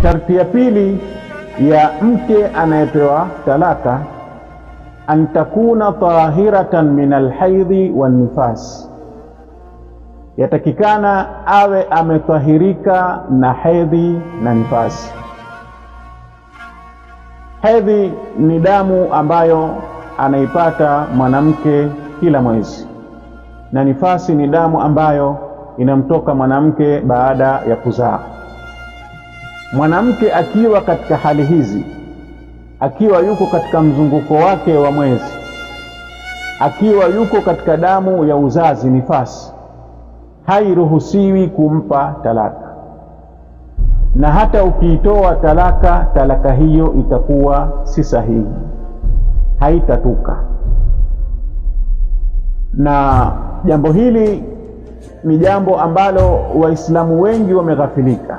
Sharti ya pili ya mke anayepewa talaka, an takuna tahiratan min alhaidhi wan nifas, yatakikana awe ametahirika na hedhi na nifasi. Hedhi ni damu ambayo anaipata mwanamke kila mwezi, na nifasi ni damu ambayo inamtoka mwanamke baada ya kuzaa. Mwanamke akiwa katika hali hizi, akiwa yuko katika mzunguko wake wa mwezi, akiwa yuko katika damu ya uzazi nifasi, hairuhusiwi kumpa talaka, na hata ukiitoa talaka hiyo itakuwa si sahihi, haitatuka. Na jambo hili ni jambo ambalo Waislamu wengi wameghafilika.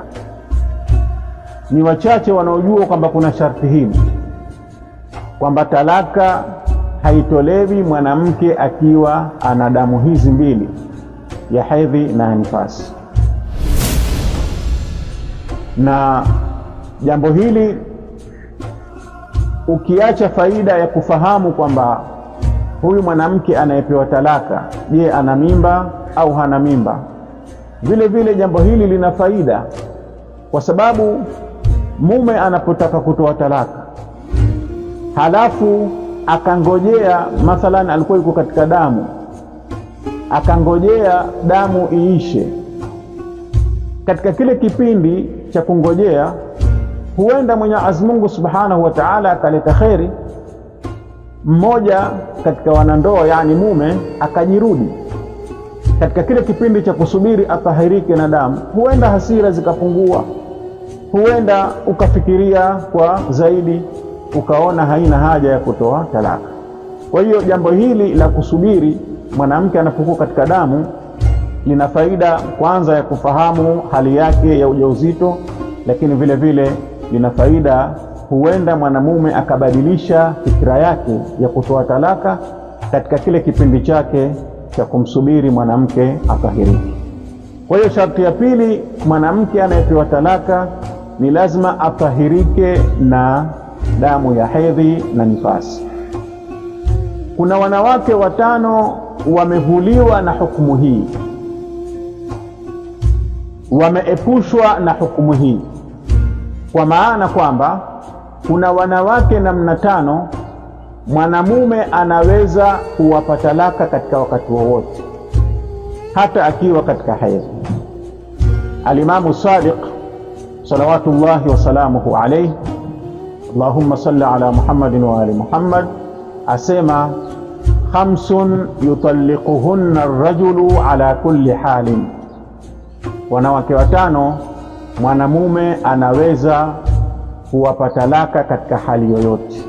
Ni wachache wanaojua kwamba kuna sharti hili, kwamba talaka haitolewi mwanamke akiwa ana damu hizi mbili, ya hedhi na nifasi. Na jambo hili ukiacha faida ya kufahamu kwamba huyu mwanamke anayepewa talaka, je, ana mimba au hana mimba, vile vile jambo hili lina faida, kwa sababu mume anapotaka kutoa talaka halafu akangojea, mathalan alikuwa yuko katika damu, akangojea damu iishe, katika kile kipindi cha kungojea huenda Mwenyezi Mungu Subhanahu wa Ta'ala akaleta kheri, mmoja katika wanandoa, yani mume, akajirudi katika kile kipindi cha kusubiri atahirike na damu. Huenda hasira zikapungua, huenda ukafikiria kwa zaidi, ukaona haina haja ya kutoa talaka. Kwa hiyo jambo hili la kusubiri mwanamke anapokuwa katika damu lina faida, kwanza ya kufahamu hali yake ya ujauzito, lakini vile vile lina faida, huenda mwanamume akabadilisha fikra yake ya kutoa talaka katika kile kipindi chake cha kumsubiri mwanamke atahiriki. Kwa hiyo sharti ya pili, mwanamke anayepewa talaka ni lazima atahirike na damu ya hedhi na nifasi. Kuna wanawake 5 wamevuliwa na hukumu hii, wameepushwa na hukumu hii, kwa maana kwamba kuna wanawake namna 5 mwanamume anaweza kuwapa talaka katika wakati wowote, hata akiwa katika hedhi. Alimamu Sadiq salawatullahi wasalamuhu alayhi, Allahumma salli ala Muhammadin wa ali Muhammad, asema 5 yutalliquhunna ar-rajulu ala kulli halin, wanawake 5 mwanamume anaweza kuwapa talaka katika hali yoyote.